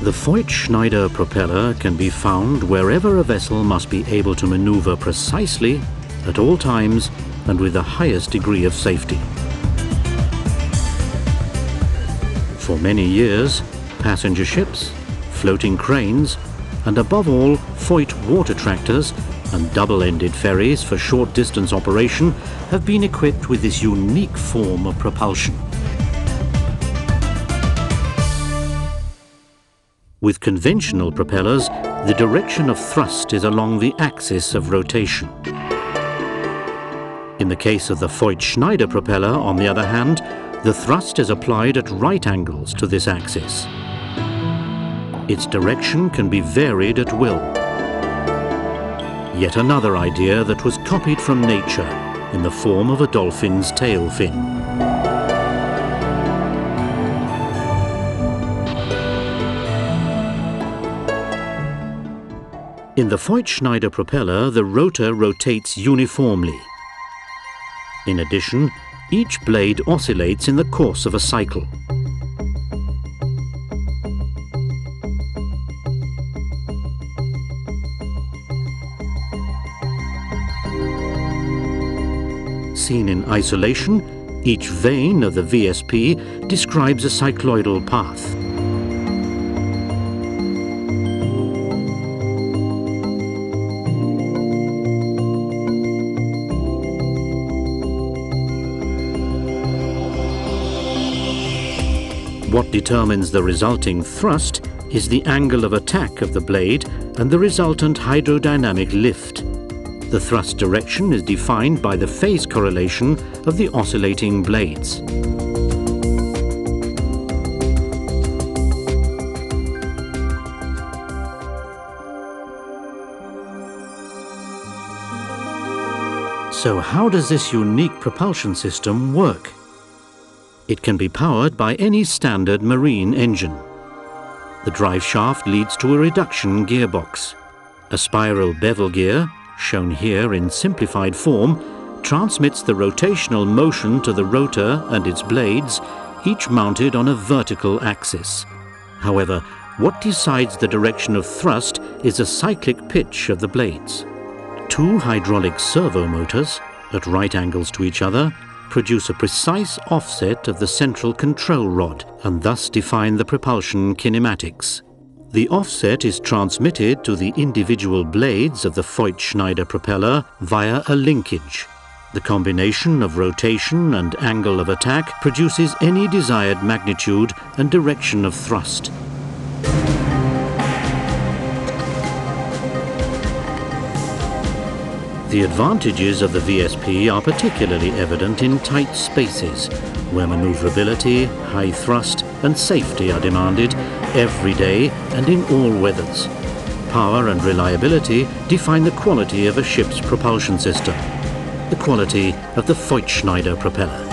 The Voith-Schneider propeller can be found wherever a vessel must be able to maneuver precisely, at all times, and with the highest degree of safety. For many years, passenger ships, floating cranes, and above all, Voith water tractors and double-ended ferries for short-distance operation have been equipped with this unique form of propulsion. With conventional propellers, the direction of thrust is along the axis of rotation. In the case of the Voith-Schneider propeller, on the other hand, the thrust is applied at right angles to this axis. Its direction can be varied at will. Yet another idea that was copied from nature in the form of a dolphin's tail fin. In the Voith-Schneider propeller, the rotor rotates uniformly. In addition, each blade oscillates in the course of a cycle. Seen in isolation, each vane of the VSP describes a cycloidal path. What determines the resulting thrust is the angle of attack of the blade and the resultant hydrodynamic lift. The thrust direction is defined by the phase correlation of the oscillating blades. So how does this unique propulsion system work? It can be powered by any standard marine engine. The drive shaft leads to a reduction gearbox. A spiral bevel gear, shown here in simplified form, transmits the rotational motion to the rotor and its blades, each mounted on a vertical axis. However, what decides the direction of thrust is a cyclic pitch of the blades. Two hydraulic servo motors, at right angles to each other, produce a precise offset of the central control rod and thus define the propulsion kinematics. The offset is transmitted to the individual blades of the Voith-Schneider propeller via a linkage. The combination of rotation and angle of attack produces any desired magnitude and direction of thrust. The advantages of the VSP are particularly evident in tight spaces, where maneuverability, high thrust and safety are demanded every day and in all weathers. Power and reliability define the quality of a ship's propulsion system, the quality of the Voith-Schneider propeller.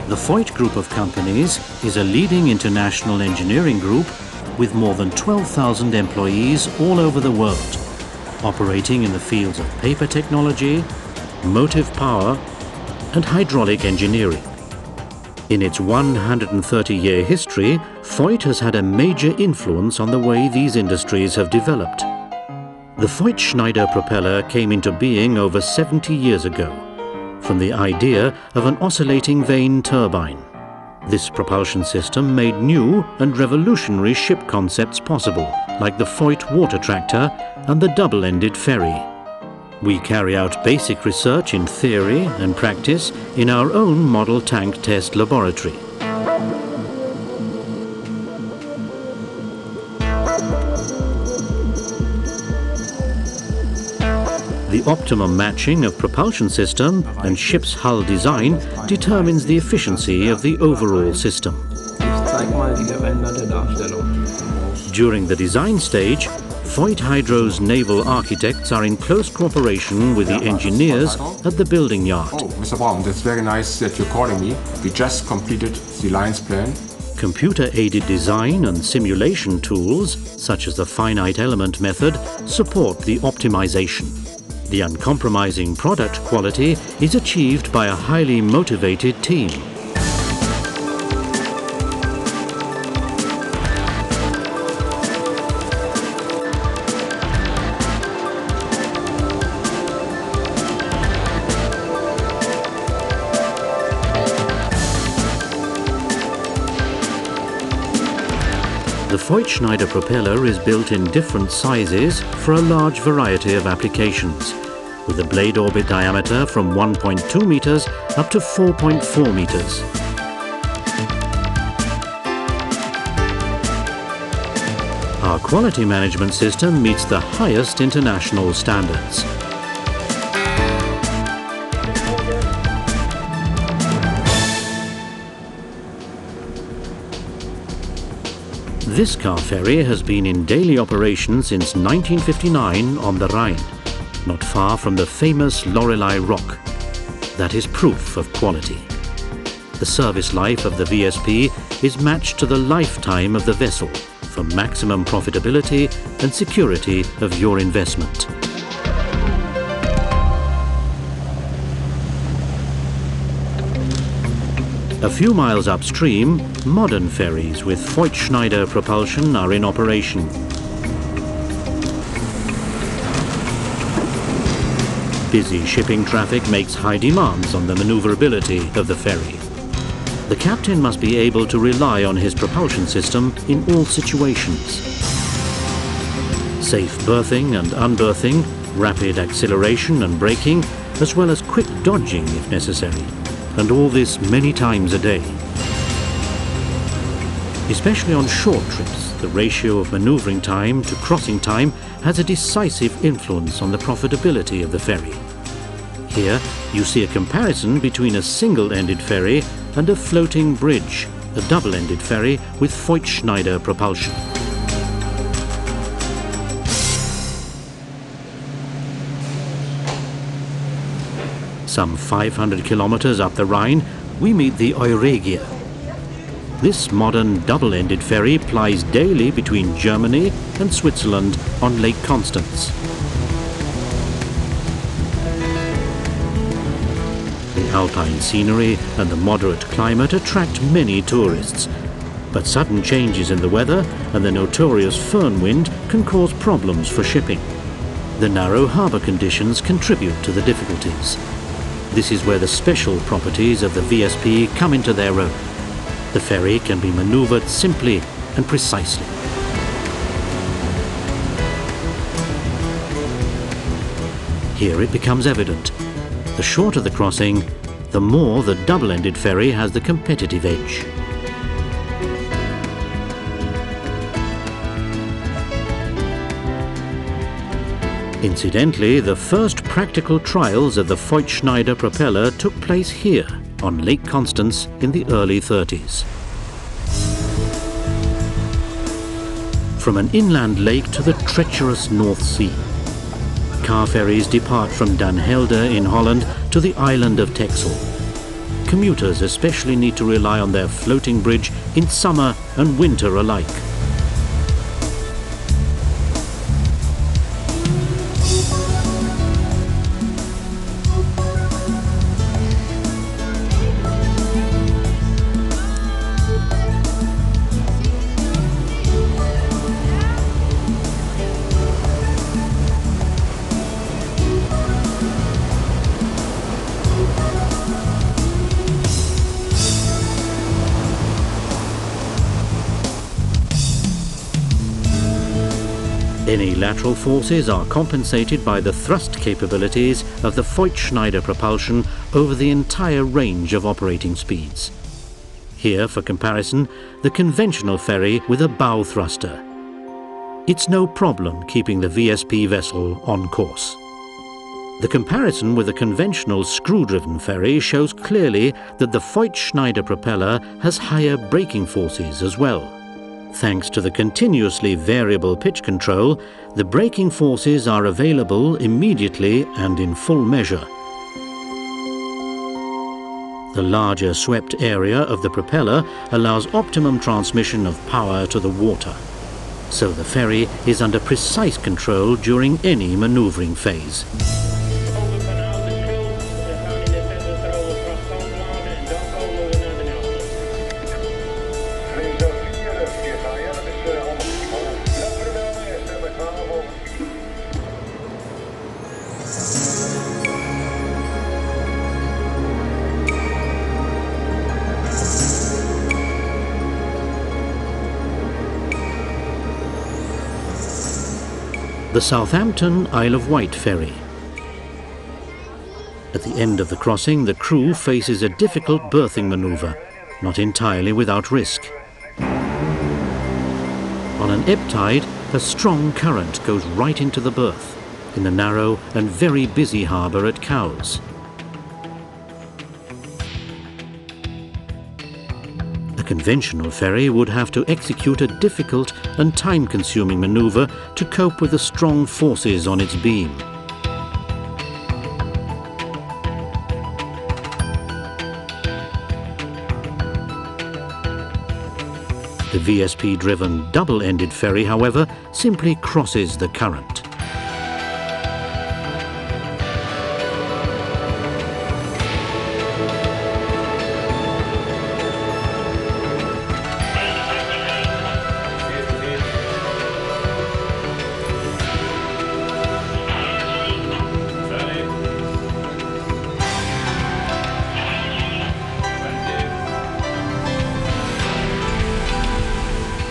The Voith Group of companies is a leading international engineering group with more than 12,000 employees all over the world, operating in the fields of paper technology, motive power, and hydraulic engineering. In its 130-year history, Voith has had a major influence on the way these industries have developed. The Voith-Schneider propeller came into being over 70 years ago, from the idea of an oscillating vane turbine. This propulsion system made new and revolutionary ship concepts possible, like the Voith water tractor and the double-ended ferry. We carry out basic research in theory and practice in our own model tank test laboratory. The optimum matching of propulsion system and ship's hull design determines the efficiency of the overall system. During the design stage, Voith Hydro's naval architects are in close cooperation with the engineers at the building yard. Oh, Mr. Braun, that's very nice that you're calling me. We just completed the lines plan. Computer-aided design and simulation tools, such as the finite element method, support the optimization. The uncompromising product quality is achieved by a highly motivated team. The Voith-Schneider propeller is built in different sizes for a large variety of applications, with a blade orbit diameter from 1.2 meters up to 4.4 meters. Our quality management system meets the highest international standards. This car ferry has been in daily operation since 1959 on the Rhine, not far from the famous Lorelei Rock. That is proof of quality. The service life of the VSP is matched to the lifetime of the vessel for maximum profitability and security of your investment. A few miles upstream, modern ferries with Voith-Schneider propulsion are in operation. Busy shipping traffic makes high demands on the maneuverability of the ferry. The captain must be able to rely on his propulsion system in all situations. Safe berthing and unberthing, rapid acceleration and braking, as well as quick dodging if necessary. And all this many times a day. Especially on short trips, the ratio of maneuvering time to crossing time has a decisive influence on the profitability of the ferry. Here you see a comparison between a single-ended ferry and a floating bridge, a double-ended ferry with Voith-Schneider propulsion. Some 500 kilometers up the Rhine, we meet the Euregia. This modern double-ended ferry plies daily between Germany and Switzerland on Lake Constance. The alpine scenery and the moderate climate attract many tourists, but sudden changes in the weather and the notorious föhn wind can cause problems for shipping. The narrow harbour conditions contribute to the difficulties. This is where the special properties of the VSP come into their own. The ferry can be manoeuvred simply and precisely. Here it becomes evident. The shorter the crossing, the more the double-ended ferry has the competitive edge. Incidentally, the first practical trials of the Voith-Schneider propeller took place here on Lake Constance in the early 30s. From an inland lake to the treacherous North Sea, car ferries depart from Den Helder in Holland to the island of Texel. Commuters especially need to rely on their floating bridge in summer and winter alike. Any lateral forces are compensated by the thrust capabilities of the Voith-Schneider propulsion over the entire range of operating speeds. Here, for comparison, the conventional ferry with a bow thruster. It's no problem keeping the VSP vessel on course. The comparison with a conventional screw-driven ferry shows clearly that the Voith-Schneider propeller has higher braking forces as well. Thanks to the continuously variable pitch control, the braking forces are available immediately and in full measure. The larger swept area of the propeller allows optimum transmission of power to the water, so the ferry is under precise control during any manoeuvring phase. The Southampton Isle of Wight ferry. At the end of the crossing, the crew faces a difficult berthing manoeuvre, not entirely without risk. On an ebb tide, a strong current goes right into the berth in the narrow and very busy harbour at Cowes. A conventional ferry would have to execute a difficult and time-consuming manoeuvre to cope with the strong forces on its beam. The VSP-driven double-ended ferry, however, simply crosses the current.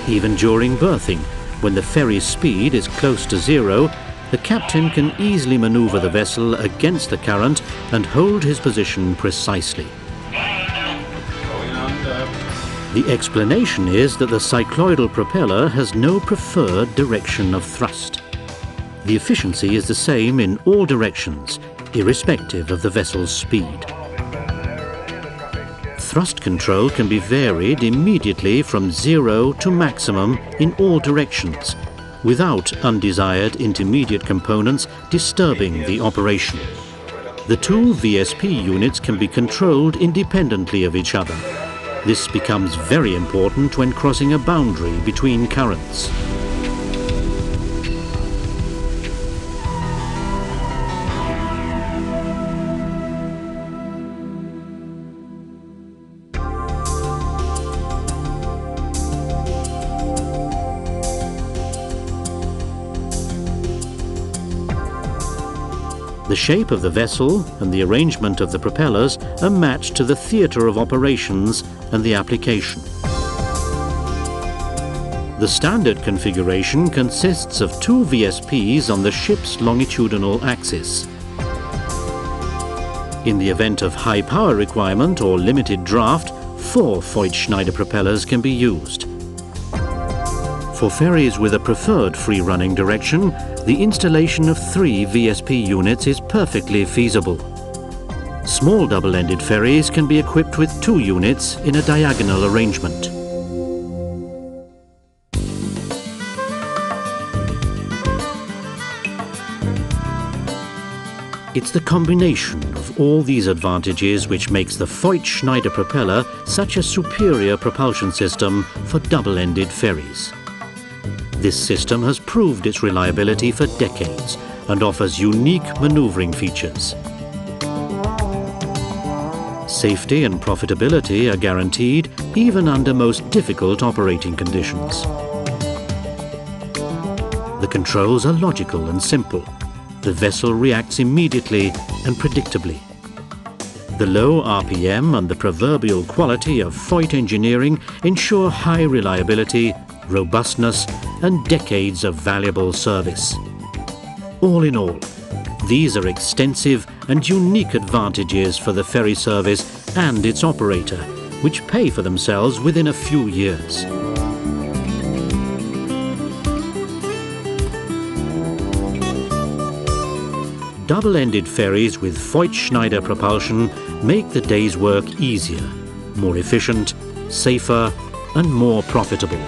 Even during berthing, when the ferry's speed is close to zero, the captain can easily manoeuvre the vessel against the current and hold his position precisely. The explanation is that the cycloidal propeller has no preferred direction of thrust. The efficiency is the same in all directions, irrespective of the vessel's speed. Thrust control can be varied immediately from zero to maximum in all directions, without undesired intermediate components disturbing the operation. The two VSP units can be controlled independently of each other. This becomes very important when crossing a boundary between currents. The shape of the vessel and the arrangement of the propellers are matched to the theatre of operations and the application. The standard configuration consists of two VSPs on the ship's longitudinal axis. In the event of high power requirement or limited draft, 4 Voith-Schneider propellers can be used. For ferries with a preferred free-running direction, the installation of 3 VSP units is perfectly feasible. Small double-ended ferries can be equipped with 2 units in a diagonal arrangement. It's the combination of all these advantages which makes the Voith-Schneider propeller such a superior propulsion system for double-ended ferries. This system has proved its reliability for decades and offers unique manoeuvring features. Safety and profitability are guaranteed even under most difficult operating conditions. The controls are logical and simple. The vessel reacts immediately and predictably. The low RPM and the proverbial quality of Voith engineering ensure high reliability, robustness and decades of valuable service. All in all, these are extensive and unique advantages for the ferry service and its operator, which pay for themselves within a few years. Double-ended ferries with Voith-Schneider propulsion make the day's work easier, more efficient, safer and more profitable.